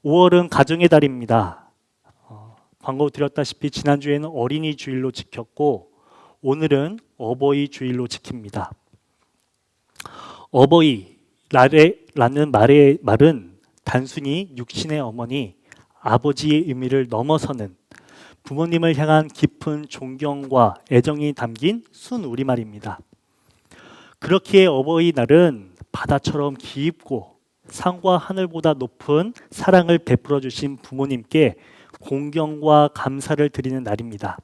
5월은 가정의 달입니다. 광고 드렸다시피 지난주에는 어린이 주일로 지켰고 오늘은 어버이 주일로 지킵니다. 어버이라는 말은 단순히 육신의 어머니, 아버지의 의미를 넘어서는 부모님을 향한 깊은 존경과 애정이 담긴 순우리말입니다. 그렇기에 어버이날은 바다처럼 깊고 산과 하늘보다 높은 사랑을 베풀어 주신 부모님께 공경과 감사를 드리는 날입니다.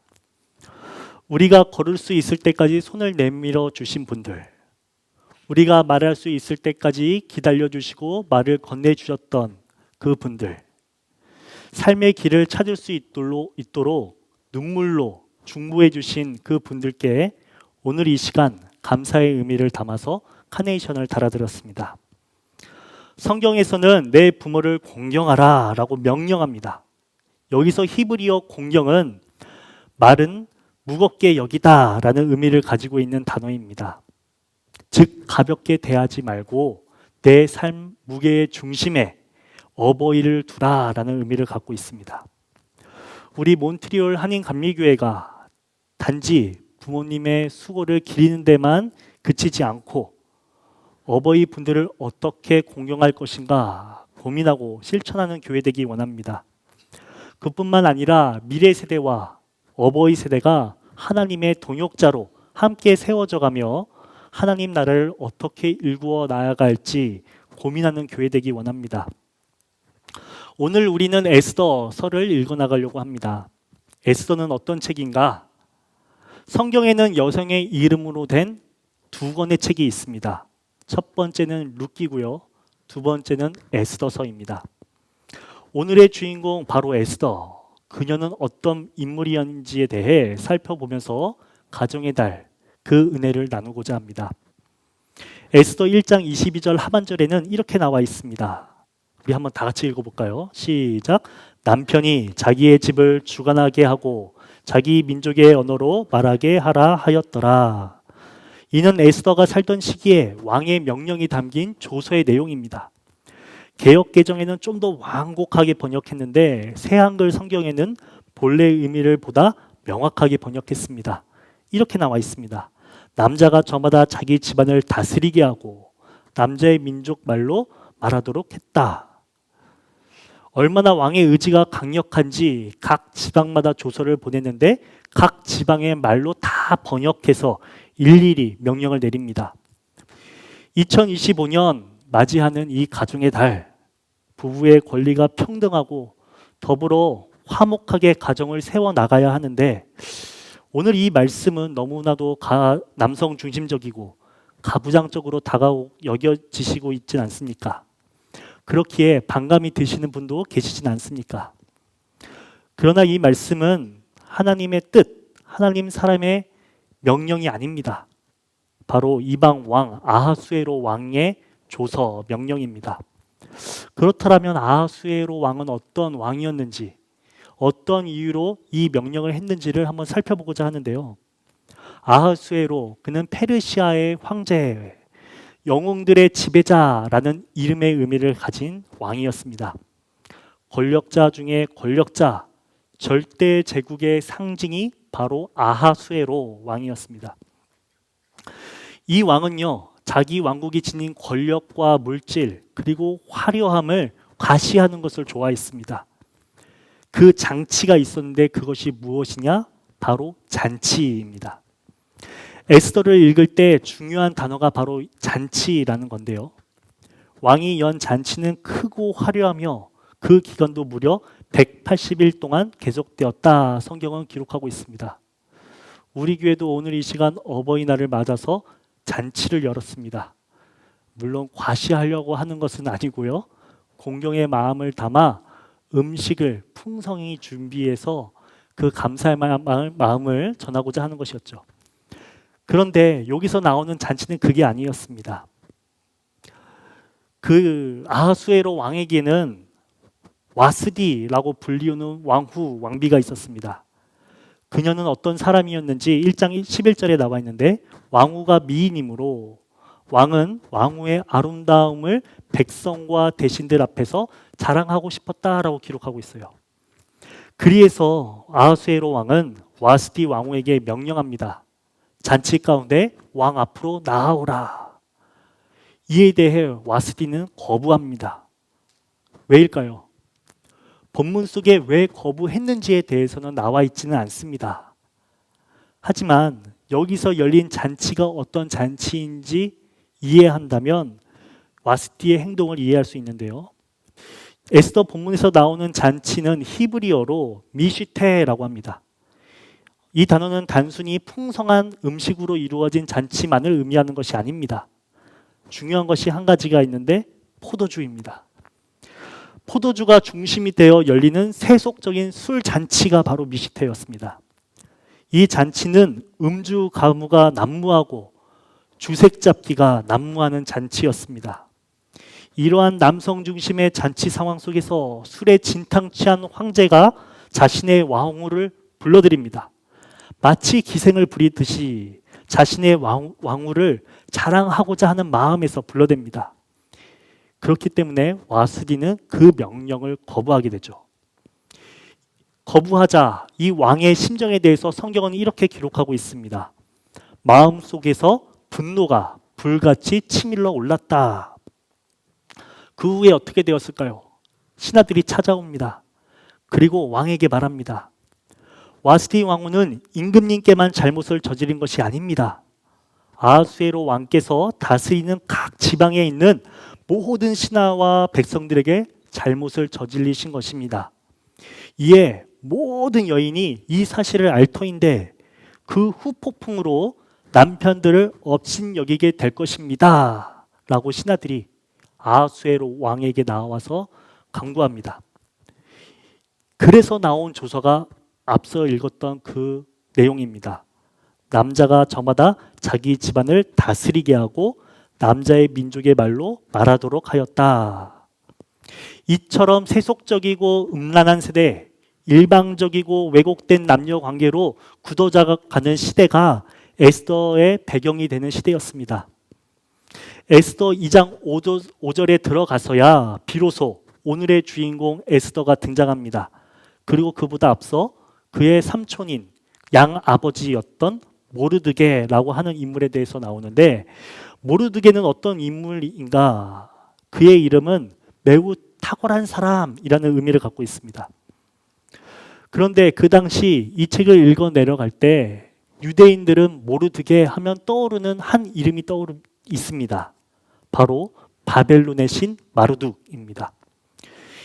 우리가 걸을 수 있을 때까지 손을 내밀어 주신 분들, 우리가 말할 수 있을 때까지 기다려 주시고 말을 건네 주셨던 그 분들, 삶의 길을 찾을 수 있도록 눈물로 중보해 주신 그 분들께 오늘 이 시간 감사의 의미를 담아서 카네이션을 달아드렸습니다. 성경에서는 내 부모를 공경하라 라고 명령합니다. 여기서 히브리어 공경은 말은 무겁게 여기다 라는 의미를 가지고 있는 단어입니다. 즉 가볍게 대하지 말고 내 삶 무게의 중심에 어버이를 두라 라는 의미를 갖고 있습니다. 우리 몬트리올 한인감리교회가 단지 부모님의 수고를 기리는 데만 그치지 않고 어버이 분들을 어떻게 공경할 것인가 고민하고 실천하는 교회 되기 원합니다. 그뿐만 아니라 미래 세대와 어버이 세대가 하나님의 동역자로 함께 세워져 가며 하나님 나라를 어떻게 일구어 나아갈지 고민하는 교회 되기 원합니다. 오늘 우리는 에스더서를 읽어나가려고 합니다. 에스더는 어떤 책인가? 성경에는 여성의 이름으로 된 두 권의 책이 있습니다. 첫 번째는 룻기고요. 두 번째는 에스더서입니다. 오늘의 주인공 바로 에스더. 그녀는 어떤 인물이었는지에 대해 살펴보면서 가정의 달, 그 은혜를 나누고자 합니다. 에스더 1장 22절 하반절에는 이렇게 나와 있습니다. 우리 한번 다 같이 읽어볼까요? 시작. 남편이 자기의 집을 주관하게 하고 자기 민족의 언어로 말하게 하라 하였더라. 이는 에스더가 살던 시기에 왕의 명령이 담긴 조서의 내용입니다. 개역 개정에는 좀 더 완곡하게 번역했는데 새 한글 성경에는 본래의 의미를 보다 명확하게 번역했습니다. 이렇게 나와 있습니다. 남자가 저마다 자기 집안을 다스리게 하고 남자의 민족 말로 말하도록 했다. 얼마나 왕의 의지가 강력한지 각 지방마다 조서를 보냈는데 각 지방의 말로 다 번역해서 일일이 명령을 내립니다. 2025년 맞이하는 이 가정의 달, 부부의 권리가 평등하고 더불어 화목하게 가정을 세워나가야 하는데 오늘 이 말씀은 너무나도 남성 중심적이고 가부장적으로 여겨지시고 있진 않습니까? 그렇기에 반감이 드시는 분도 계시진 않습니까? 그러나 이 말씀은 하나님의 뜻, 하나님 사람의 명령이 아닙니다. 바로 이방 왕 아하수에로 왕의 조서 명령입니다. 그렇다면 아하수에로 왕은 어떤 왕이었는지, 어떤 이유로 이 명령을 했는지를 한번 살펴보고자 하는데요. 아하수에로, 그는 페르시아의 황제, 영웅들의 지배자라는 이름의 의미를 가진 왕이었습니다. 권력자 중에 권력자, 절대 제국의 상징이 바로 아하수에로 왕이었습니다. 이 왕은요, 자기 왕국이 지닌 권력과 물질 그리고 화려함을 과시하는 것을 좋아했습니다. 그 장치가 있었는데 그것이 무엇이냐? 바로 잔치입니다. 에스더를 읽을 때 중요한 단어가 바로 잔치라는 건데요. 왕이 연 잔치는 크고 화려하며 그 기간도 무려 180일 동안 계속되었다. 성경은 기록하고 있습니다. 우리 교회도 오늘 이 시간 어버이날을 맞아서 잔치를 열었습니다. 물론 과시하려고 하는 것은 아니고요. 공경의 마음을 담아 음식을 풍성히 준비해서 그 감사의 마음을 전하고자 하는 것이었죠. 그런데 여기서 나오는 잔치는 그게 아니었습니다. 그 아하수에로 왕에게는 와스디라고 불리우는 왕비가 있었습니다. 그녀는 어떤 사람이었는지 1장 11절에 나와 있는데 왕후가 미인이므로 왕은 왕후의 아름다움을 백성과 대신들 앞에서 자랑하고 싶었다라고 기록하고 있어요. 그리해서 아하수에로 왕은 와스디 왕후에게 명령합니다. 잔치 가운데 왕 앞으로 나아오라. 이에 대해 와스디는 거부합니다. 왜일까요? 본문 속에 왜 거부했는지에 대해서는 나와 있지는 않습니다. 하지만 여기서 열린 잔치가 어떤 잔치인지 이해한다면 와스디의 행동을 이해할 수 있는데요. 에스더 본문에서 나오는 잔치는 히브리어로 미시테라고 합니다. 이 단어는 단순히 풍성한 음식으로 이루어진 잔치만을 의미하는 것이 아닙니다. 중요한 것이 한 가지가 있는데 포도주입니다. 포도주가 중심이 되어 열리는 세속적인 술 잔치가 바로 미시테였습니다. 이 잔치는 음주 가무가 난무하고 주색 잡기가 난무하는 잔치였습니다. 이러한 남성 중심의 잔치 상황 속에서 술에 진탕 취한 황제가 자신의 왕후를 불러들입니다. 마치 기생을 부리듯이 자신의 왕후를 자랑하고자 하는 마음에서 불러댑니다. 그렇기 때문에 와스디는 그 명령을 거부하게 되죠. 거부하자 이 왕의 심정에 대해서 성경은 이렇게 기록하고 있습니다. 마음속에서 분노가 불같이 치밀러 올랐다. 그 후에 어떻게 되었을까요? 신하들이 찾아옵니다. 그리고 왕에게 말합니다. 와스디 왕후는 임금님께만 잘못을 저지른 것이 아닙니다. 아하수에로 왕께서 다스리는 각 지방에 있는 모든 신하와 백성들에게 잘못을 저질리신 것입니다. 이에 모든 여인이 이 사실을 알 터인데 그 후폭풍으로 남편들을 업신여기게 될 것입니다. 라고 신하들이 아하수에로 왕에게 나와서 강구합니다. 그래서 나온 조서가 앞서 읽었던 그 내용입니다. 남자가 저마다 자기 집안을 다스리게 하고 남자의 민족의 말로 말하도록 하였다. 이처럼 세속적이고 음란한 세대, 일방적이고 왜곡된 남녀 관계로 굳어져가는 시대가 에스더의 배경이 되는 시대였습니다. 에스더 2장 5절에 들어가서야 비로소 오늘의 주인공 에스더가 등장합니다. 그리고 그보다 앞서 그의 삼촌인 양아버지였던 모르드게라고 하는 인물에 대해서 나오는데, 모르드게는 어떤 인물인가? 그의 이름은 매우 탁월한 사람이라는 의미를 갖고 있습니다. 그런데 그 당시 이 책을 읽어 내려갈 때 유대인들은 모르드게 하면 떠오르는 한 이름이 있습니다. 바로 바벨론의 신 마르둑입니다.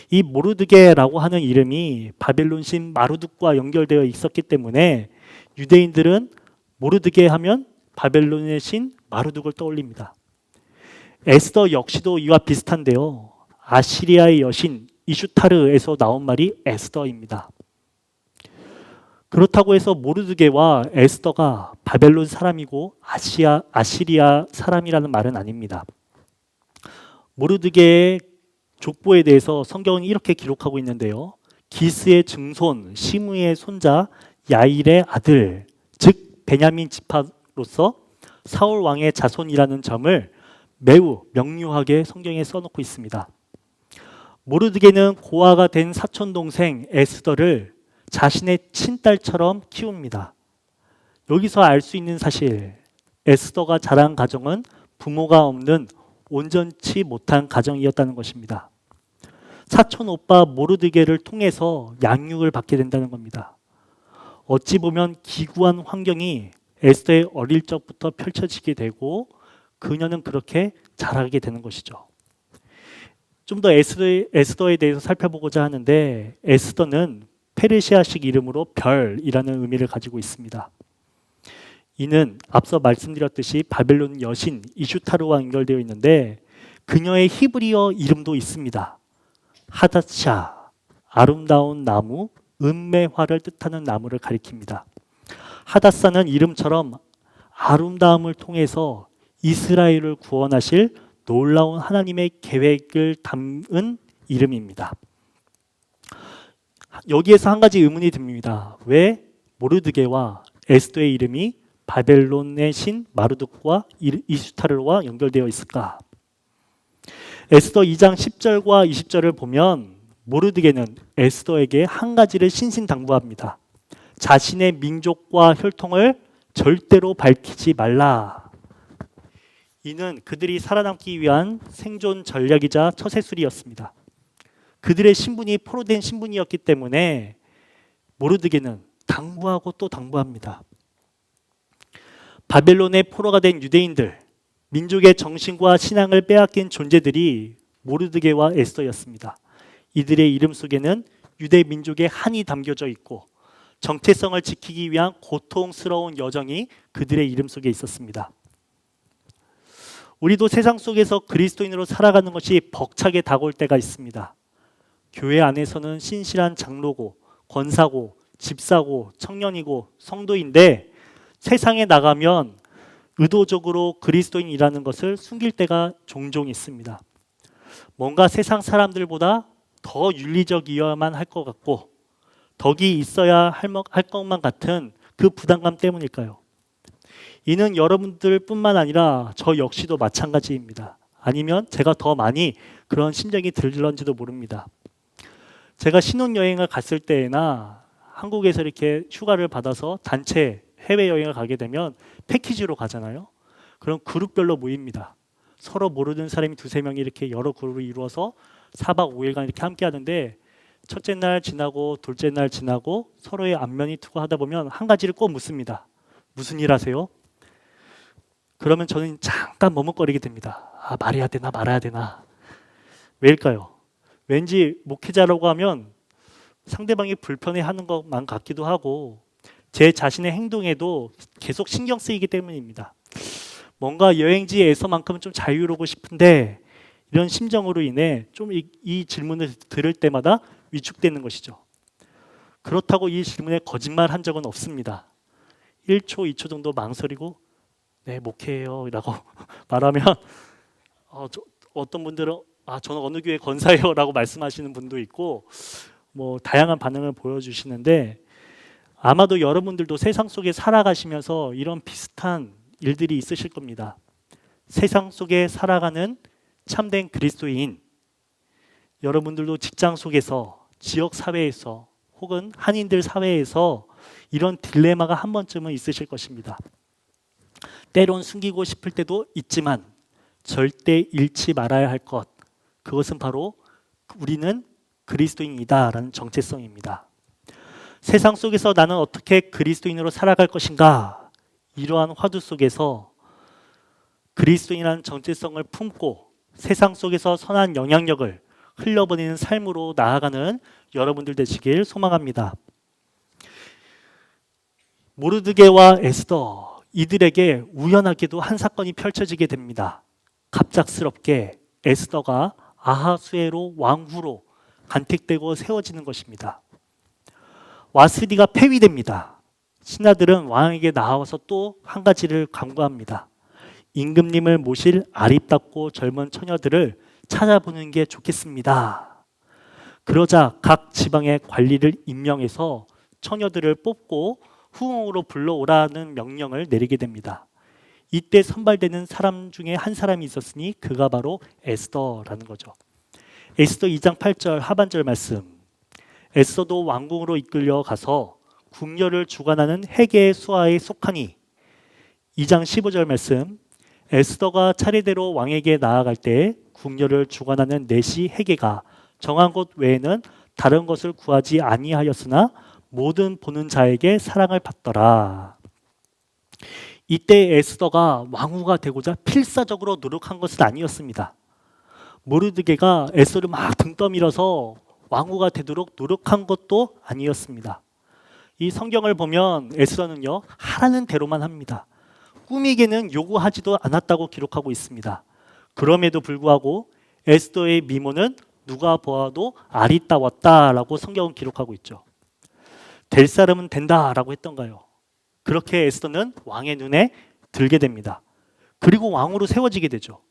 이 모르드게라고 하는 이름이 바벨론 신 마르둑과 연결되어 있었기 때문에 유대인들은 모르드게 하면 바벨론의 신 마르둑을 떠올립니다. 에스더 역시도 이와 비슷한데요. 아시리아의 여신 이슈타르에서 나온 말이 에스더입니다. 그렇다고 해서 모르드게와 에스더가 바벨론 사람이고 아시리아 사람이라는 말은 아닙니다. 모르드게의 족보에 대해서 성경은 이렇게 기록하고 있는데요. 기스의 증손, 시므의 손자, 야일의 아들, 즉 베냐민 지파로서 사울 왕의 자손이라는 점을 매우 명료하게 성경에 써놓고 있습니다. 모르드게는 고아가 된 사촌 동생 에스더를 자신의 친딸처럼 키웁니다. 여기서 알 수 있는 사실, 에스더가 자란 가정은 부모가 없는 온전치 못한 가정이었다는 것입니다. 사촌 오빠 모르드게를 통해서 양육을 받게 된다는 겁니다. 어찌 보면 기구한 환경이 에스더의 어릴 적부터 펼쳐지게 되고 그녀는 그렇게 자라게 되는 것이죠. 좀 더 에스더에 대해서 살펴보고자 하는데, 에스더는 페르시아식 이름으로 별이라는 의미를 가지고 있습니다. 이는 앞서 말씀드렸듯이 바벨론 여신 이슈타르와 연결되어 있는데 그녀의 히브리어 이름도 있습니다. 하닷샤, 아름다운 나무, 은매화를 뜻하는 나무를 가리킵니다. 하닷사는 이름처럼 아름다움을 통해서 이스라엘을 구원하실 놀라운 하나님의 계획을 담은 이름입니다. 여기에서 한 가지 의문이 듭니다. 왜 모르드게와 에스더의 이름이 바벨론의 신 마르둑과 이슈타르와 연결되어 있을까? 에스더 2장 10절과 20절을 보면 모르드게는 에스더에게 한 가지를 신신당부합니다. 자신의 민족과 혈통을 절대로 밝히지 말라. 이는 그들이 살아남기 위한 생존 전략이자 처세술이었습니다. 그들의 신분이 포로된 신분이었기 때문에 모르드게는 당부하고 또 당부합니다. 바벨론의 포로가 된 유대인들, 민족의 정신과 신앙을 빼앗긴 존재들이 모르드게와 에스더였습니다. 이들의 이름 속에는 유대 민족의 한이 담겨져 있고 정체성을 지키기 위한 고통스러운 여정이 그들의 이름 속에 있었습니다. 우리도 세상 속에서 그리스도인으로 살아가는 것이 벅차게 다가올 때가 있습니다. 교회 안에서는 신실한 장로고 권사고 집사고 청년이고 성도인데 세상에 나가면 의도적으로 그리스도인이라는 것을 숨길 때가 종종 있습니다. 뭔가 세상 사람들보다 더 윤리적이어야만 할 것 같고 덕이 있어야 할 것만 같은 그 부담감 때문일까요? 이는 여러분들뿐만 아니라 저 역시도 마찬가지입니다. 아니면 제가 더 많이 그런 심정이 들런지도 모릅니다. 제가 신혼여행을 갔을 때나 한국에서 이렇게 휴가를 받아서 단체 해외여행을 가게 되면 패키지로 가잖아요. 그럼 그룹별로 모입니다. 서로 모르는 사람이 두세 명이 이렇게 여러 그룹을 이루어서 4박 5일간 이렇게 함께 하는데 첫째 날 지나고 둘째 날 지나고 서로의 안면이 투구하다 보면 한 가지를 꼭 묻습니다. 무슨 일 하세요? 그러면 저는 잠깐 머뭇거리게 됩니다. 말해야 되나 말아야 되나. 왜일까요? 왠지 목회자라고 하면 상대방이 불편해하는 것만 같기도 하고 제 자신의 행동에도 계속 신경 쓰이기 때문입니다. 뭔가 여행지에서만큼은 좀 자유로우고 싶은데 이런 심정으로 인해 좀 이 질문을 들을 때마다 위축되는 것이죠. 그렇다고 이 질문에 거짓말한 적은 없습니다. 1초, 2초 정도 망설이고 네, 목회해요 라고 말하면 어떤 분들은 저는 어느 교회 권사예요 라고 말씀하시는 분도 있고 뭐 다양한 반응을 보여주시는데 아마도 여러분들도 세상 속에 살아가시면서 이런 비슷한 일들이 있으실 겁니다. 세상 속에 살아가는 참된 그리스도인, 여러분들도 직장 속에서, 지역 사회에서 혹은 한인들 사회에서 이런 딜레마가 한 번쯤은 있으실 것입니다. 때론 숨기고 싶을 때도 있지만 절대 잃지 말아야 할 것, 그것은 바로 우리는 그리스도인이다라는 정체성입니다. 세상 속에서 나는 어떻게 그리스도인으로 살아갈 것인가, 이러한 화두 속에서 그리스도인이라는 정체성을 품고 세상 속에서 선한 영향력을 흘려보내는 삶으로 나아가는 여러분들 되시길 소망합니다. 모르드게와 에스더, 이들에게 우연하게도 한 사건이 펼쳐지게 됩니다. 갑작스럽게 에스더가 아하수에로 왕후로 간택되고 세워지는 것입니다. 와스디가 폐위됩니다. 신하들은 왕에게 나와서 또 한 가지를 간구합니다. 임금님을 모실 아립답고 젊은 처녀들을 찾아보는 게 좋겠습니다. 그러자 각 지방의 관리를 임명해서 처녀들을 뽑고 후궁으로 불러오라는 명령을 내리게 됩니다. 이때 선발되는 사람 중에 한 사람이 있었으니 그가 바로 에스더라는 거죠. 에스더 2장 8절 하반절 말씀. 에스더도 왕궁으로 이끌려 가서 궁녀를 주관하는 헤게의 수하에 속하니. 2장 15절 말씀. 에스더가 차례대로 왕에게 나아갈 때 궁녀를 주관하는 내시 헤게가 정한 곳 외에는 다른 것을 구하지 아니하였으나 모든 보는 자에게 사랑을 받더라. 이때 에스더가 왕후가 되고자 필사적으로 노력한 것은 아니었습니다. 모르드게가 에스더를 막 등 떠밀어서 왕후가 되도록 노력한 것도 아니었습니다. 이 성경을 보면 에스더는요, 하라는 대로만 합니다. 꾸미게는 요구하지도 않았다고 기록하고 있습니다. 그럼에도 불구하고 에스더의 미모는 누가 보아도 아리따웠다라고 성경은 기록하고 있죠. 될 사람은 된다라고 했던가요? 그렇게 에스더는 왕의 눈에 들게 됩니다. 그리고 왕으로 세워지게 되죠.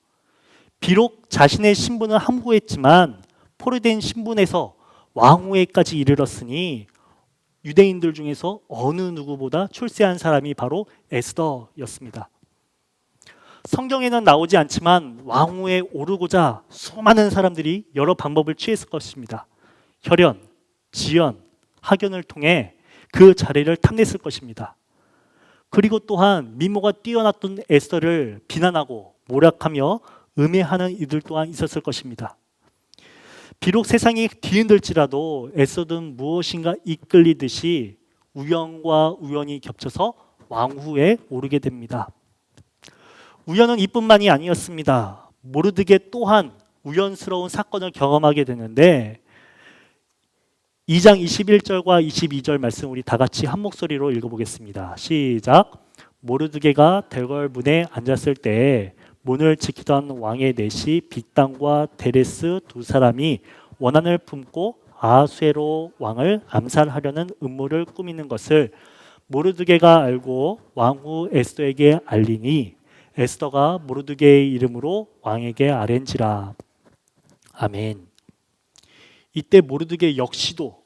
비록 자신의 신분을 함구했지만 포로된 신분에서 왕후에까지 이르렀으니 유대인들 중에서 어느 누구보다 출세한 사람이 바로 에스더였습니다. 성경에는 나오지 않지만 왕후에 오르고자 수많은 사람들이 여러 방법을 취했을 것입니다. 혈연, 지연, 학연을 통해 그 자리를 탐냈을 것입니다. 그리고 또한 미모가 뛰어났던 에스더를 비난하고 모략하며 음해하는 이들 또한 있었을 것입니다. 비록 세상이 뒤흔들지라도 에스더는 무엇인가 이끌리듯이 우연과 우연이 겹쳐서 왕후에 오르게 됩니다. 우연은 이뿐만이 아니었습니다. 모르드게 또한 우연스러운 사건을 경험하게 되는데 2장 21절과 22절 말씀 우리 다 같이 한 목소리로 읽어보겠습니다. 시작. 모르드게가 대궐문에 앉았을 때 문을 지키던 왕의 넷이 빅단과 데레스 두 사람이 원한을 품고 아수에로 왕을 암살하려는 음모를 꾸미는 것을 모르드게가 알고 왕후 에스더에게 알리니 에스더가 모르드게의 이름으로 왕에게 아뢰니라. 아멘. 이때 모르드게 역시도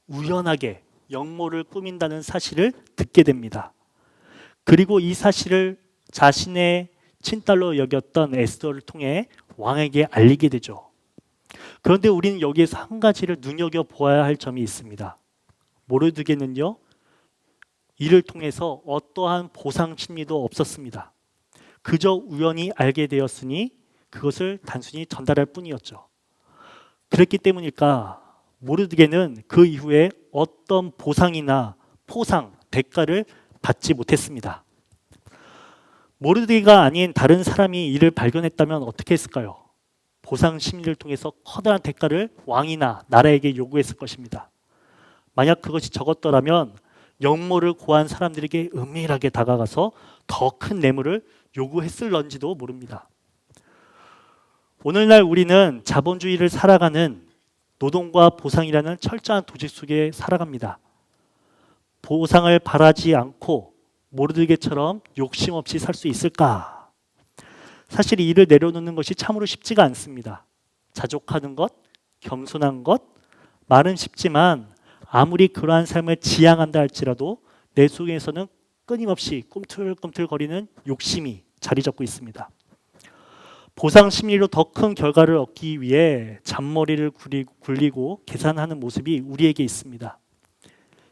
우연하게 영모를 꾸민다는 사실을 듣게 됩니다. 그리고 이 사실을 자신의 친딸로 여겼던 에스더를 통해 왕에게 알리게 되죠. 그런데 우리는 여기에서 한 가지를 눈여겨보아야 할 점이 있습니다. 모르드게는요, 이를 통해서 어떠한 보상 심리도 없었습니다. 그저 우연히 알게 되었으니 그것을 단순히 전달할 뿐이었죠. 그랬기 때문일까? 모르드게는 그 이후에 어떤 보상이나 포상, 대가를 받지 못했습니다. 모르드게가 아닌 다른 사람이 이를 발견했다면 어떻게 했을까요? 보상 심리를 통해서 커다란 대가를 왕이나 나라에게 요구했을 것입니다. 만약 그것이 적었더라면 영모를 고한 사람들에게 은밀하게 다가가서 더 큰 뇌물을 요구했을런지도 모릅니다. 오늘날 우리는 자본주의를 살아가는 노동과 보상이라는 철저한 조직 속에 살아갑니다. 보상을 바라지 않고 모르드게처럼 욕심 없이 살 수 있을까? 사실 이를 내려놓는 것이 참으로 쉽지가 않습니다. 자족하는 것, 겸손한 것, 말은 쉽지만 아무리 그러한 삶을 지향한다 할지라도 내 속에서는 끊임없이 꿈틀꿈틀거리는 욕심이 자리 잡고 있습니다. 보상 심리로 더 큰 결과를 얻기 위해 잔머리를 굴리고 계산하는 모습이 우리에게 있습니다.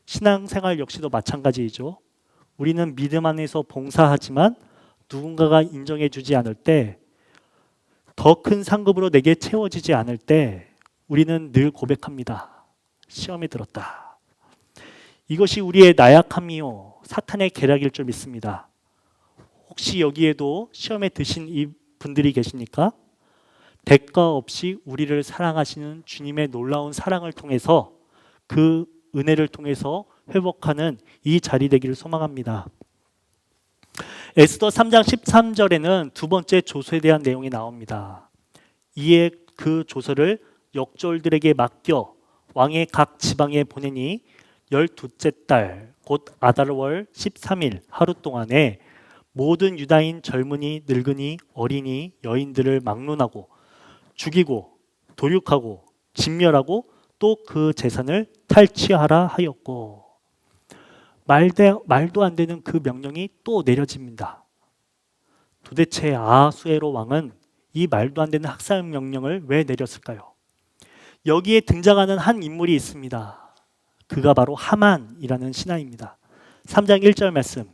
신앙생활 역시도 마찬가지이죠. 우리는 믿음 안에서 봉사하지만 누군가가 인정해 주지 않을 때, 더 큰 상급으로 내게 채워지지 않을 때 우리는 늘 고백합니다. 시험에 들었다. 이것이 우리의 나약함이요 사탄의 계략일 줄 믿습니다. 혹시 여기에도 시험에 드신 이 분들이 계십니까? 대가 없이 우리를 사랑하시는 주님의 놀라운 사랑을 통해서 그 은혜를 통해서 회복하는 이 자리 되기를 소망합니다. 에스더 3장 13절에는 두 번째 조서에 대한 내용이 나옵니다. 이에 그 조서를 역졸들에게 맡겨 왕의 각 지방에 보내니 12째 달 곧 아달월 13일 하루 동안에 모든 유다인 젊은이, 늙은이, 어린이, 여인들을 막론하고 죽이고 도륙하고 진멸하고 또 그 재산을 탈취하라 하였고, 말도 안 되는 그 명령이 또 내려집니다. 도대체 아하수에로 왕은 이 말도 안 되는 학살 명령을 왜 내렸을까요? 여기에 등장하는 한 인물이 있습니다. 그가 바로 하만이라는 신하입니다. 3장 1절 말씀.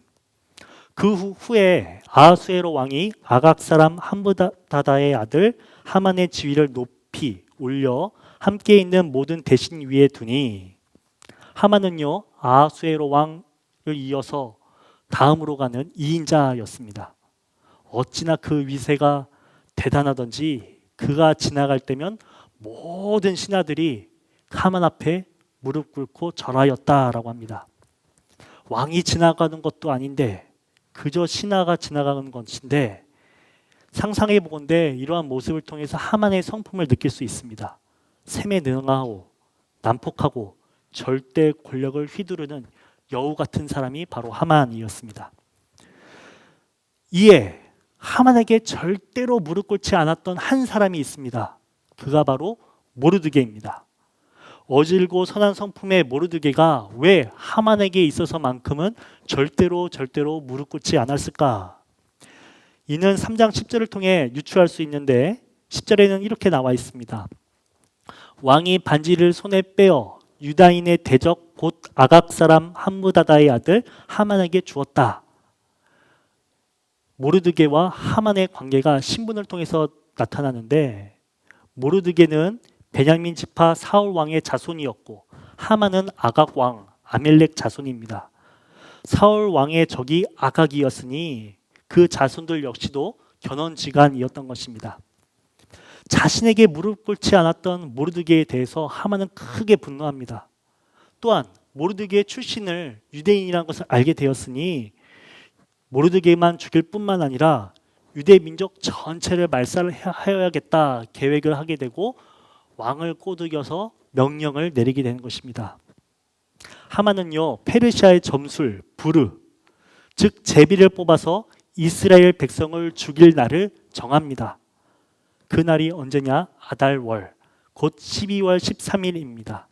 그 후에 아하수에로 왕이 아각 사람 함부다다의 아들 하만의 지위를 높이 올려 함께 있는 모든 대신 위에 두니, 하만은요 아하수에로 왕을 이어서 다음으로 가는 2인자였습니다. 어찌나 그 위세가 대단하던지 그가 지나갈 때면 모든 신하들이 하만 앞에 무릎 꿇고 절하였다라고 합니다. 왕이 지나가는 것도 아닌데 그저 신하가 지나가는 것인데, 상상해 보건대 이러한 모습을 통해서 하만의 성품을 느낄 수 있습니다. 셈에 능하고 난폭하고 절대 권력을 휘두르는 여우 같은 사람이 바로 하만이었습니다. 이에 하만에게 절대로 무릎 꿇지 않았던 한 사람이 있습니다. 그가 바로 모르드게입니다. 어질고 선한 성품의 모르드게가 왜 하만에게 있어서만큼은 절대로 무릎 꿇지 않았을까? 이는 3장 10절을 통해 유추할 수 있는데 10절에는 이렇게 나와 있습니다. 왕이 반지를 손에 빼어 유다인의 대적 곧 아각 사람 함무다다의 아들 하만에게 주었다. 모르드게와 하만의 관계가 신분을 통해서 나타나는데 모르드게는 베냐민 지파 사울 왕의 자손이었고 하만은 아각 왕 아멜렉 자손입니다. 사울 왕의 적이 아각이었으니 그 자손들 역시도 견원지간이었던 것입니다. 자신에게 무릎 꿇지 않았던 모르드게에 대해서 하만은 크게 분노합니다. 또한 모르드게의 출신을 유대인이라는 것을 알게 되었으니 모르드게만 죽일 뿐만 아니라 유대 민족 전체를 말살하여야겠다 계획을 하게 되고 왕을 꼬드겨서 명령을 내리게 되는 것입니다. 하만은요 페르시아의 점술 부르 즉 제비를 뽑아서 이스라엘 백성을 죽일 날을 정합니다. 그 날이 언제냐? 아달월 곧 12월 13일입니다.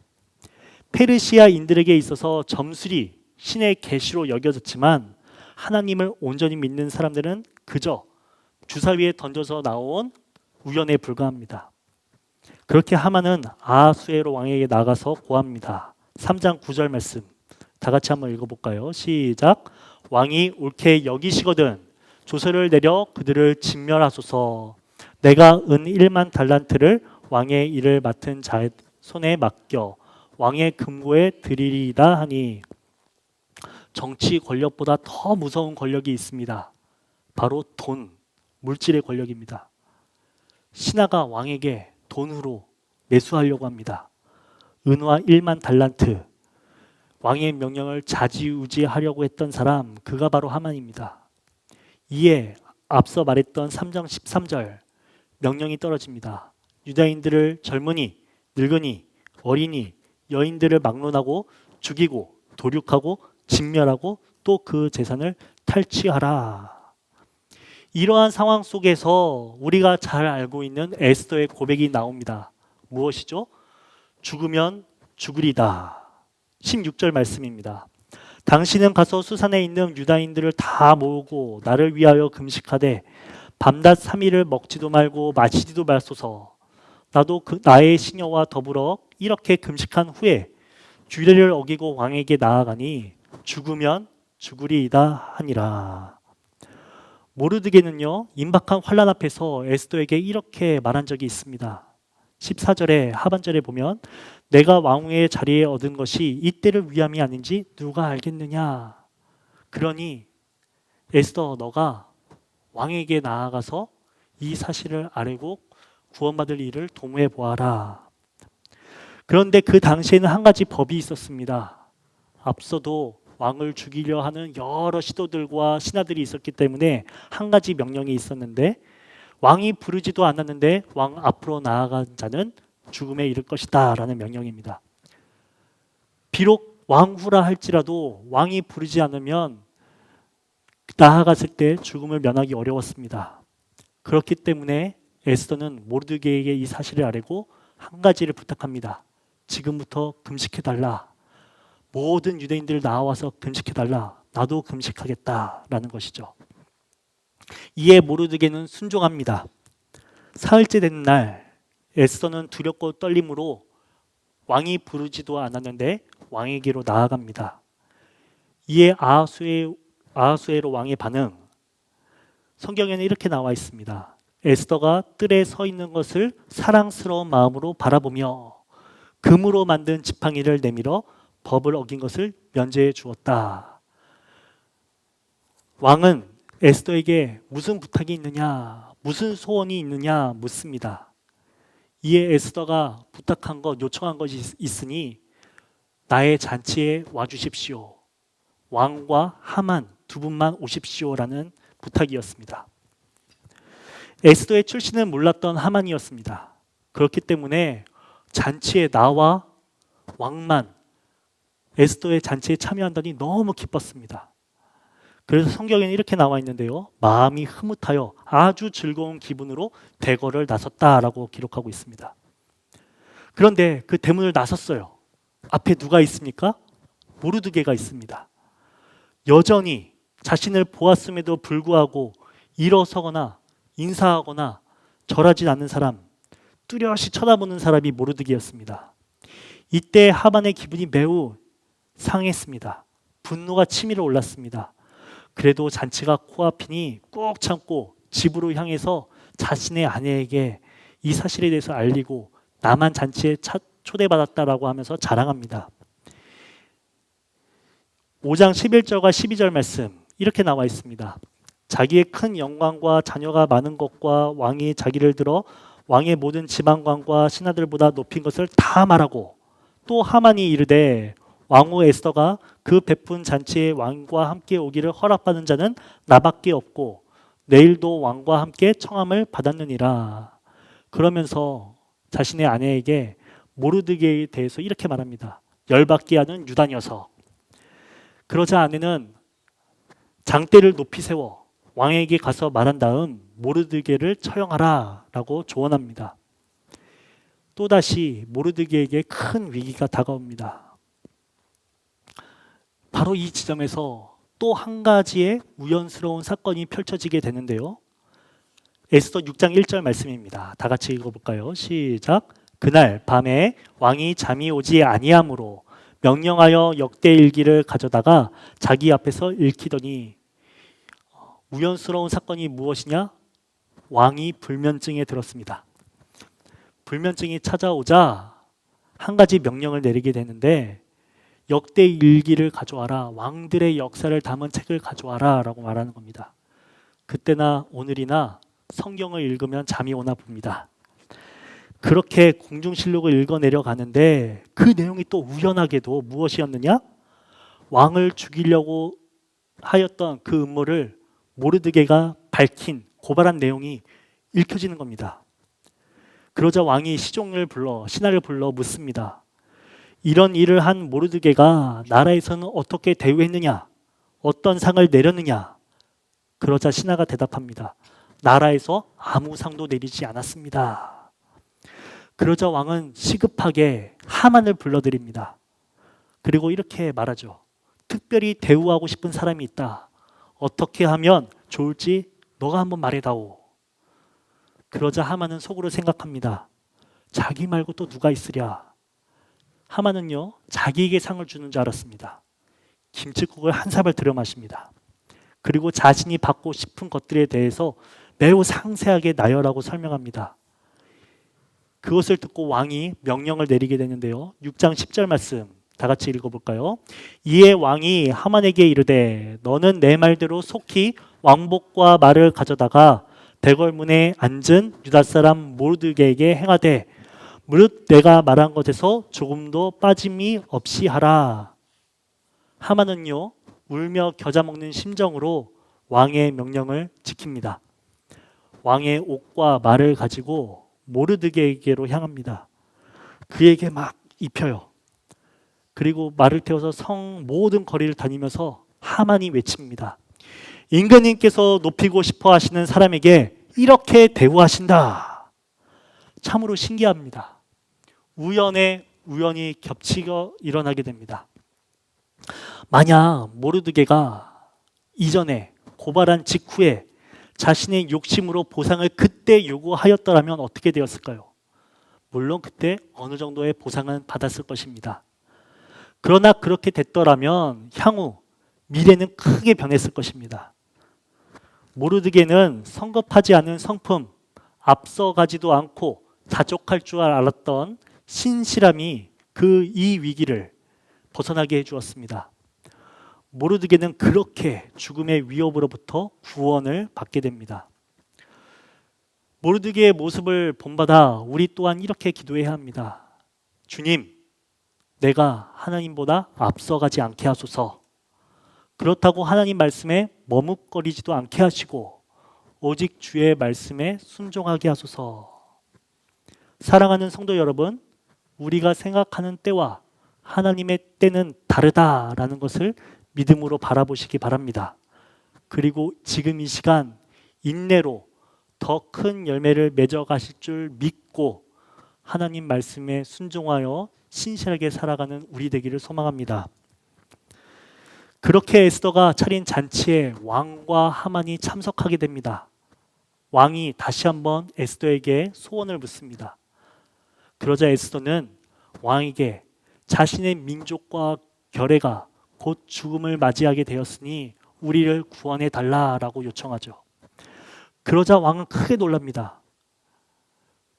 페르시아인들에게 있어서 점술이 신의 계시로 여겨졌지만 하나님을 온전히 믿는 사람들은 그저 주사위에 던져서 나온 우연에 불과합니다. 그렇게 하만은 아하수에로 왕에게 나가서 고합니다. 3장 9절 말씀 다 같이 한번 읽어볼까요? 시작. 왕이 옳게 여기시거든 조서를 내려 그들을 진멸하소서. 내가 은 1만 달란트를 왕의 일을 맡은 자의 손에 맡겨 왕의 금고에 드리리이다 하니 정치 권력보다 더 무서운 권력이 있습니다. 바로 돈, 물질의 권력입니다. 신하가 왕에게 돈으로 매수하려고 합니다. 은화 1만 달란트, 왕의 명령을 좌지우지하려고 했던 사람, 그가 바로 하만입니다. 이에 앞서 말했던 3장 13절 명령이 떨어집니다. 유다인들을 젊은이, 늙은이, 어린이, 여인들을 막론하고 죽이고 도륙하고 진멸하고 또 그 재산을 탈취하라. 이러한 상황 속에서 우리가 잘 알고 있는 에스더의 고백이 나옵니다. 무엇이죠? 죽으면 죽으리다. 16절 말씀입니다. 당신은 가서 수산에 있는 유다인들을 다 모으고 나를 위하여 금식하되 밤낮 3일을 먹지도 말고 마시지도 말소서. 나도 나의 시녀와 더불어 이렇게 금식한 후에 규례를 어기고 왕에게 나아가니 죽으면 죽으리이다 하니라. 모르드게는요 임박한 환난 앞에서 에스더에게 이렇게 말한 적이 있습니다. 14절에 하반절에 보면 내가 왕후의 자리에 얻은 것이 이때를 위함이 아닌지 누가 알겠느냐. 그러니 에스더 너가 왕에게 나아가서 이 사실을 알고 구원받을 일을 도모해 보아라. 그런데 그 당시에는 한 가지 법이 있었습니다. 앞서도 왕을 죽이려 하는 여러 시도들과 신하들이 있었기 때문에 한 가지 명령이 있었는데 왕이 부르지도 않았는데 왕 앞으로 나아간 자는 죽음에 이를 것이다 라는 명령입니다. 비록 왕후라 할지라도 왕이 부르지 않으면 나아갔을 때 죽음을 면하기 어려웠습니다. 그렇기 때문에 에스더는 모르드게에게 이 사실을 알고 한 가지를 부탁합니다. 지금부터 금식해달라. 모든 유대인들 나와서 금식해달라. 나도 금식하겠다라는 것이죠. 이에 모르드게는 순종합니다. 사흘째 되는 날 에스더는 두렵고 떨림으로 왕이 부르지도 않았는데 왕에게로 나아갑니다. 이에 아하수에로 왕의 반응, 성경에는 이렇게 나와 있습니다. 에스더가 뜰에 서 있는 것을 사랑스러운 마음으로 바라보며 금으로 만든 지팡이를 내밀어 법을 어긴 것을 면제해 주었다. 왕은 에스더에게 무슨 부탁이 있느냐, 무슨 소원이 있느냐 묻습니다. 이에 에스더가 부탁한 것, 요청한 것이 있으니 나의 잔치에 와주십시오. 왕과 하만 두 분만 오십시오라는 부탁이었습니다. 에스더의 출신은 몰랐던 하만이었습니다. 그렇기 때문에 잔치에 나와 왕만 에스더의 잔치에 참여한다니 너무 기뻤습니다. 그래서 성경에는 이렇게 나와 있는데요. 마음이 흐뭇하여 아주 즐거운 기분으로 대궐을 나섰다라고 기록하고 있습니다. 그런데 그 대문을 나섰어요. 앞에 누가 있습니까? 모르드게가 있습니다. 여전히 자신을 보았음에도 불구하고 일어서거나 인사하거나 절하지 않는 사람, 뚜렷이 쳐다보는 사람이 모르드게였습니다. 이때 하만의 기분이 매우 상했습니다. 분노가 치밀어 올랐습니다. 그래도 잔치가 코앞이니 꾹 참고 집으로 향해서 자신의 아내에게 이 사실에 대해서 알리고 나만 잔치에 초대받았다라고 하면서 자랑합니다. 5장 11절과 12절 말씀 이렇게 나와 있습니다. 자기의 큰 영광과 자녀가 많은 것과 왕이 자기를 들어 왕의 모든 지방관과 신하들보다 높인 것을 다 말하고, 또 하만이 이르되 왕후 에스더가 그 베푼 잔치에 왕과 함께 오기를 허락받은 자는 나밖에 없고 내일도 왕과 함께 청함을 받았느니라. 그러면서 자신의 아내에게 모르드게에 대해서 이렇게 말합니다. 열받게 하는 유다 녀석. 그러자 아내는 장대를 높이 세워 왕에게 가서 말한 다음 모르드게를 처형하라 라고 조언합니다. 또다시 모르드게에게 큰 위기가 다가옵니다. 바로 이 지점에서 또 한 가지의 우연스러운 사건이 펼쳐지게 되는데요. 에스더 6장 1절 말씀입니다. 다 같이 읽어볼까요? 시작. 그날 밤에 왕이 잠이 오지 아니하므로 명령하여 역대일기를 가져다가 자기 앞에서 읽히더니, 우연스러운 사건이 무엇이냐? 왕이 불면증에 들었습니다. 불면증이 찾아오자 한 가지 명령을 내리게 되는데, 역대일기를 가져와라, 왕들의 역사를 담은 책을 가져와라 라고 말하는 겁니다. 그때나 오늘이나 성경을 읽으면 잠이 오나 봅니다. 그렇게 공중실록을 읽어내려 가는데 그 내용이 또 우연하게도 무엇이었느냐? 왕을 죽이려고 하였던 그 음모를 모르드게가 밝힌 고발한 내용이 읽혀지는 겁니다. 그러자 왕이 신하를 불러 묻습니다. 이런 일을 한 모르드게가 나라에서는 어떻게 대우했느냐? 어떤 상을 내렸느냐? 그러자 신하가 대답합니다. 나라에서 아무 상도 내리지 않았습니다. 그러자 왕은 시급하게 하만을 불러들입니다. 그리고 이렇게 말하죠. 특별히 대우하고 싶은 사람이 있다. 어떻게 하면 좋을지 너가 한번 말해다오. 그러자 하만은 속으로 생각합니다. 자기 말고 또 누가 있으랴. 하만은요, 자기에게 상을 주는 줄 알았습니다. 김칫국을 한 사발 들여 마십니다. 그리고 자신이 받고 싶은 것들에 대해서 매우 상세하게 나열하고 설명합니다. 그것을 듣고 왕이 명령을 내리게 되는데요. 6장 10절 말씀 다 같이 읽어볼까요? 이에 왕이 하만에게 이르되 너는 내 말대로 속히 왕복과 말을 가져다가 대궐문에 앉은 유다 사람 모르드게에게 행하되 무릇 내가 말한 것에서 조금도 빠짐이 없이 하라. 하만은요, 울며 겨자 먹는 심정으로 왕의 명령을 지킵니다. 왕의 옷과 말을 가지고 모르드게에게로 향합니다. 그에게 막 입혀요. 그리고 말을 태워서 성 모든 거리를 다니면서 하만이 외칩니다. 임금님께서 높이고 싶어 하시는 사람에게 이렇게 대우하신다. 참으로 신기합니다. 우연에 우연히 겹치가 일어나게 됩니다. 만약 모르드게가 이전에 고발한 직후에 자신의 욕심으로 보상을 그때 요구하였더라면 어떻게 되었을까요? 물론 그때 어느 정도의 보상은 받았을 것입니다. 그러나 그렇게 됐더라면 향후 미래는 크게 변했을 것입니다. 모르드게는 성급하지 않은 성품, 앞서가지도 않고 자족할 줄 알았던 신실함이 이 위기를 벗어나게 해주었습니다. 모르드게는 그렇게 죽음의 위협으로부터 구원을 받게 됩니다. 모르드게의 모습을 본받아 우리 또한 이렇게 기도해야 합니다. 주님, 내가 하나님보다 앞서가지 않게 하소서. 그렇다고 하나님 말씀에 머뭇거리지도 않게 하시고 오직 주의 말씀에 순종하게 하소서. 사랑하는 성도 여러분, 우리가 생각하는 때와 하나님의 때는 다르다라는 것을 믿음으로 바라보시기 바랍니다. 그리고 지금 이 시간 인내로 더 큰 열매를 맺어 가실 줄 믿고 하나님 말씀에 순종하여 신실하게 살아가는 우리 되기를 소망합니다. 그렇게 에스더가 차린 잔치에 왕과 하만이 참석하게 됩니다. 왕이 다시 한번 에스더에게 소원을 묻습니다. 그러자 에스더는 왕에게 자신의 민족과 결례가 곧 죽음을 맞이하게 되었으니 우리를 구원해 달라라고 요청하죠. 그러자 왕은 크게 놀랍니다.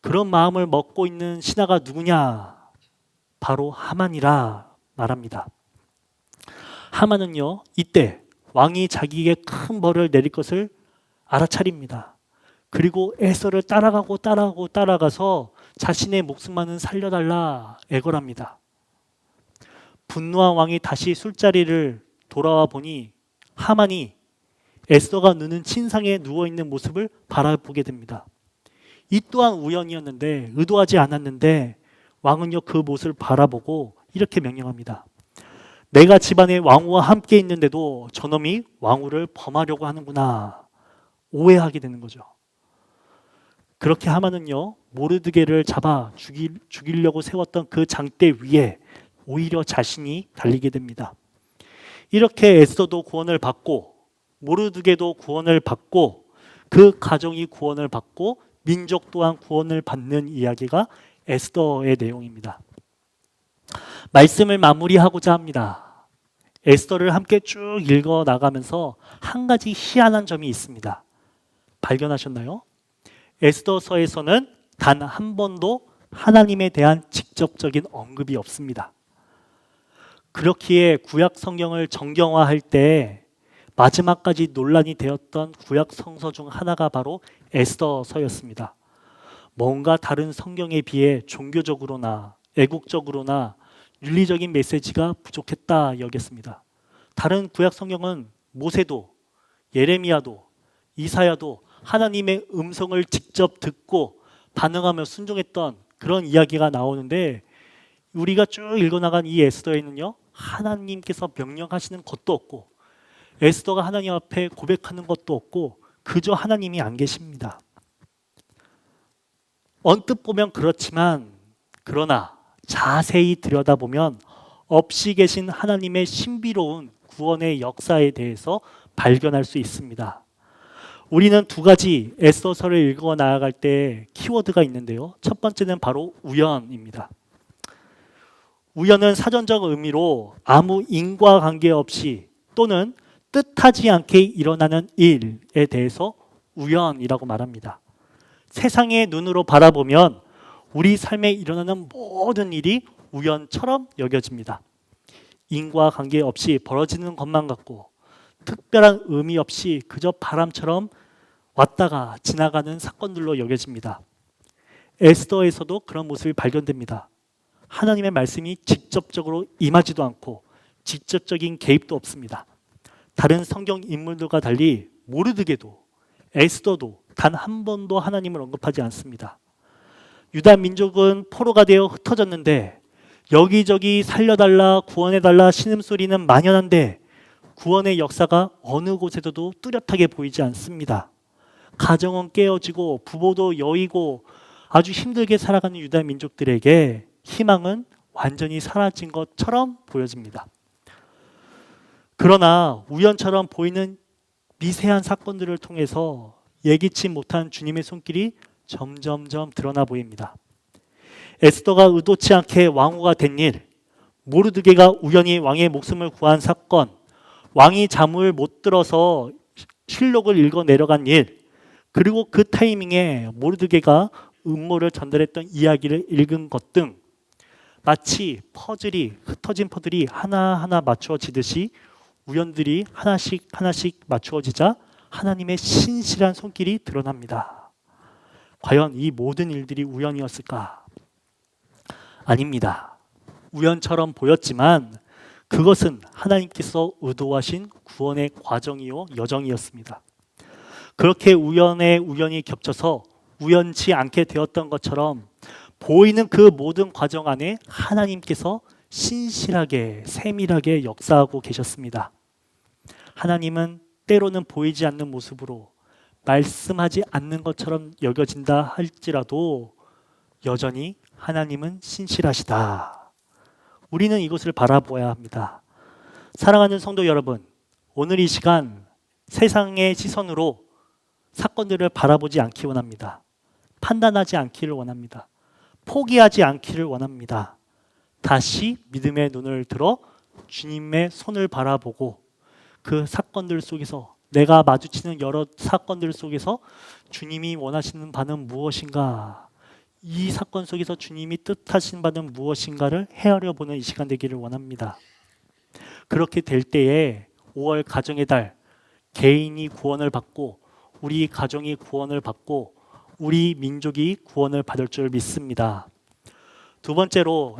그런 마음을 먹고 있는 신하가 누구냐? 바로 하만이라 말합니다. 하만은요, 이때 왕이 자기에게 큰 벌을 내릴 것을 알아차립니다. 그리고 에스더를 따라가서 자신의 목숨만은 살려달라 애걸합니다. 분노한 왕이 다시 술자리를 돌아와 보니 하만이 에스더가 누는 침상에 누워있는 모습을 바라보게 됩니다. 이 또한 우연이었는데, 의도하지 않았는데 왕은요 그 모습을 바라보고 이렇게 명령합니다. 내가 집안에 왕후와 함께 있는데도 저놈이 왕후를 범하려고 하는구나. 오해하게 되는 거죠. 그렇게 하만은요 모르드게를 잡아 죽이려고 세웠던 그 장대 위에 오히려 자신이 달리게 됩니다. 이렇게 에스더도 구원을 받고 모르드게도 구원을 받고 그 가정이 구원을 받고 민족 또한 구원을 받는 이야기가 에스더의 내용입니다. 말씀을 마무리하고자 합니다. 에스더를 함께 쭉 읽어 나가면서 한 가지 희한한 점이 있습니다. 발견하셨나요? 에스더서에서는 단 한 번도 하나님에 대한 직접적인 언급이 없습니다. 그렇기에 구약 성경을 정경화할 때 마지막까지 논란이 되었던 구약 성서 중 하나가 바로 에스더서였습니다. 뭔가 다른 성경에 비해 종교적으로나 애국적으로나 윤리적인 메시지가 부족했다 여겼습니다. 다른 구약 성경은 모세도 예레미야도 이사야도 하나님의 음성을 직접 듣고 반응하며 순종했던 그런 이야기가 나오는데 우리가 쭉 읽어나간 이 에스더에는요 하나님께서 명령하시는 것도 없고 에스더가 하나님 앞에 고백하는 것도 없고 그저 하나님이 안 계십니다. 언뜻 보면 그렇지만 그러나 자세히 들여다보면 없이 계신 하나님의 신비로운 구원의 역사에 대해서 발견할 수 있습니다. 우리는 두 가지 에스더서를 읽어 나아갈 때 키워드가 있는데요. 첫 번째는 바로 우연입니다. 우연은 사전적 의미로 아무 인과관계 없이 또는 뜻하지 않게 일어나는 일에 대해서 우연이라고 말합니다. 세상의 눈으로 바라보면 우리 삶에 일어나는 모든 일이 우연처럼 여겨집니다. 인과관계 없이 벌어지는 것만 같고 특별한 의미 없이 그저 바람처럼 왔다가 지나가는 사건들로 여겨집니다. 에스더에서도 그런 모습이 발견됩니다. 하나님의 말씀이 직접적으로 임하지도 않고 직접적인 개입도 없습니다. 다른 성경 인물들과 달리 모르드게도 에스더도 단 한 번도 하나님을 언급하지 않습니다. 유다 민족은 포로가 되어 흩어졌는데 여기저기 살려달라 구원해달라 신음소리는 만연한데 구원의 역사가 어느 곳에서도 뚜렷하게 보이지 않습니다. 가정은 깨어지고 부모도 여의고 아주 힘들게 살아가는 유다 민족들에게 희망은 완전히 사라진 것처럼 보여집니다. 그러나 우연처럼 보이는 미세한 사건들을 통해서 예기치 못한 주님의 손길이 점점점 드러나 보입니다. 에스더가 의도치 않게 왕후가 된 일, 모르드게가 우연히 왕의 목숨을 구한 사건, 왕이 잠을 못 들어서 실록을 읽어 내려간 일, 그리고 그 타이밍에 모르드게가 음모를 전달했던 이야기를 읽은 것 등 마치 흩어진 퍼즐이 하나하나 맞추어지듯이 우연들이 하나씩 맞추어지자 하나님의 신실한 손길이 드러납니다. 과연 이 모든 일들이 우연이었을까? 아닙니다. 우연처럼 보였지만 그것은 하나님께서 의도하신 구원의 과정이요 여정이었습니다. 그렇게 우연이 겹쳐서 우연치 않게 되었던 것처럼 보이는 그 모든 과정 안에 하나님께서 신실하게 세밀하게 역사하고 계셨습니다. 하나님은 때로는 보이지 않는 모습으로 말씀하지 않는 것처럼 여겨진다 할지라도 여전히 하나님은 신실하시다. 우리는 이것을 바라보아야 합니다. 사랑하는 성도 여러분, 오늘 이 시간 세상의 시선으로 사건들을 바라보지 않기 원합니다. 판단하지 않기를 원합니다. 포기하지 않기를 원합니다. 다시 믿음의 눈을 들어 주님의 손을 바라보고 그 사건들 속에서 내가 마주치는 여러 사건들 속에서 주님이 원하시는 바는 무엇인가, 이 사건 속에서 주님이 뜻하신 바는 무엇인가를 헤아려 보는 이 시간 되기를 원합니다. 그렇게 될 때에 5월 가정의 달, 개인이 구원을 받고 우리 가정이 구원을 받고 우리 민족이 구원을 받을 줄 믿습니다. 두 번째로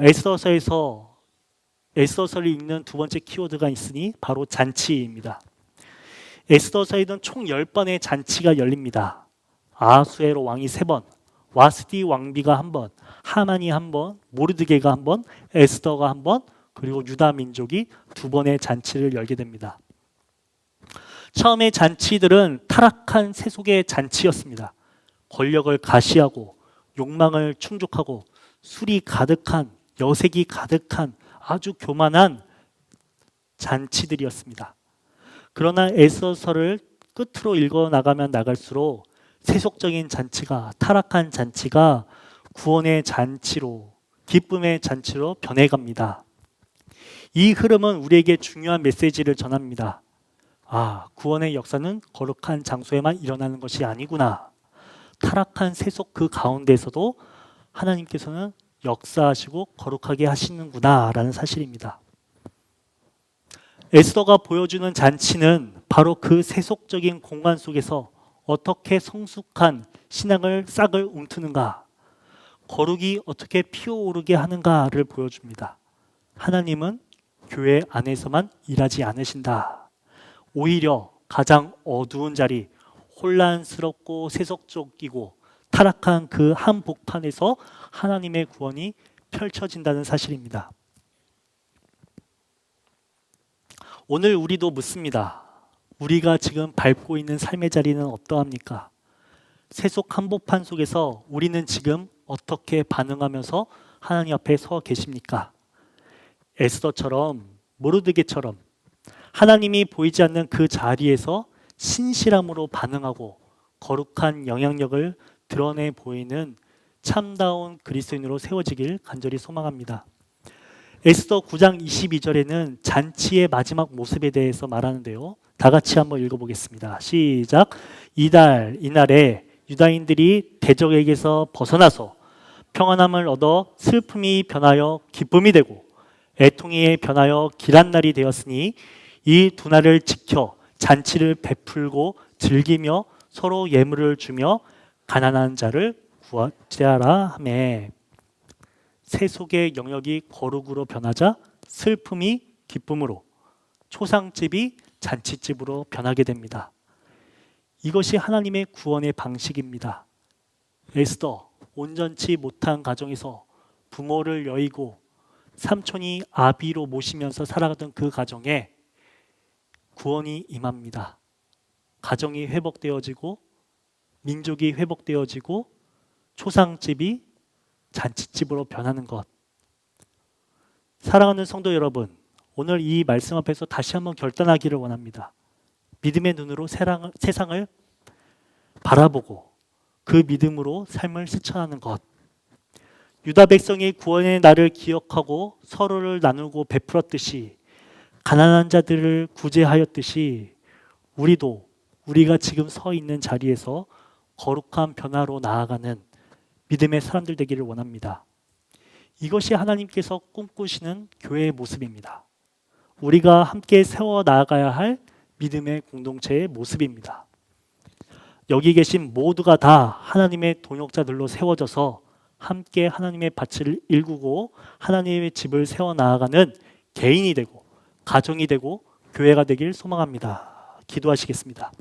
에스더서를 읽는 두 번째 키워드가 있으니 바로 잔치입니다. 에스더서에는 총 10번의 잔치가 열립니다. 아하수에로 왕이 3번, 와스디 왕비가 1번, 하만이 1번, 모르드게가 1번, 에스더가 1번, 그리고 유다 민족이 2번의 잔치를 열게 됩니다. 처음에 잔치들은 타락한 세속의 잔치였습니다. 권력을 가시하고 욕망을 충족하고 술이 가득한, 여색이 가득한 아주 교만한 잔치들이었습니다. 그러나 에스더서를 끝으로 읽어 나가면 나갈수록 세속적인 잔치가, 타락한 잔치가 구원의 잔치로, 기쁨의 잔치로 변해갑니다. 이 흐름은 우리에게 중요한 메시지를 전합니다. 구원의 역사는 거룩한 장소에만 일어나는 것이 아니구나. 타락한 세속 그 가운데에서도 하나님께서는 역사하시고 거룩하게 하시는구나 라는 사실입니다. 에스더가 보여주는 잔치는 바로 그 세속적인 공간 속에서 어떻게 성숙한 신앙을 싹을 움트는가, 거룩이 어떻게 피어오르게 하는가를 보여줍니다. 하나님은 교회 안에서만 일하지 않으신다. 오히려 가장 어두운 자리, 혼란스럽고 세속적이고 타락한 그 한복판에서 하나님의 구원이 펼쳐진다는 사실입니다. 오늘 우리도 묻습니다. 우리가 지금 밟고 있는 삶의 자리는 어떠합니까? 세속 한복판 속에서 우리는 지금 어떻게 반응하면서 하나님 앞에 서 계십니까? 에스더처럼, 모르드게처럼 하나님이 보이지 않는 그 자리에서 신실함으로 반응하고 거룩한 영향력을 드러내 보이는 참다운 그리스도인으로 세워지길 간절히 소망합니다. 에스더 9장 22절에는 잔치의 마지막 모습에 대해서 말하는데요. 다 같이 한번 읽어보겠습니다. 시작. 이날에 유다인들이 대적에게서 벗어나서 평안함을 얻어 슬픔이 변하여 기쁨이 되고 애통이 변하여 길한 날이 되었으니 이 두 날을 지켜 잔치를 베풀고 즐기며 서로 예물을 주며 가난한 자를 구하라 하매, 세속의 영역이 거룩으로 변하자 슬픔이 기쁨으로, 초상집이 잔치집으로 변하게 됩니다. 이것이 하나님의 구원의 방식입니다. 에스더, 온전치 못한 가정에서 부모를 여의고 삼촌이 아비로 모시면서 살아가던 그 가정에 구원이 임합니다. 가정이 회복되어지고 민족이 회복되어지고 초상집이 잔치집으로 변하는 것. 사랑하는 성도 여러분, 오늘 이 말씀 앞에서 다시 한번 결단하기를 원합니다. 믿음의 눈으로 세상을 바라보고 그 믿음으로 삶을 실천하는 것. 유다 백성이 구원의 날을 기억하고 서로를 나누고 베풀었듯이, 가난한 자들을 구제하였듯이 우리가 지금 서 있는 자리에서 거룩한 변화로 나아가는 믿음의 사람들 되기를 원합니다. 이것이 하나님께서 꿈꾸시는 교회의 모습입니다. 우리가 함께 세워 나아가야 할 믿음의 공동체의 모습입니다. 여기 계신 모두가 다 하나님의 동역자들로 세워져서 함께 하나님의 밭을 일구고 하나님의 집을 세워 나아가는 개인이 되고 가정이 되고 교회가 되길 소망합니다. 기도하시겠습니다.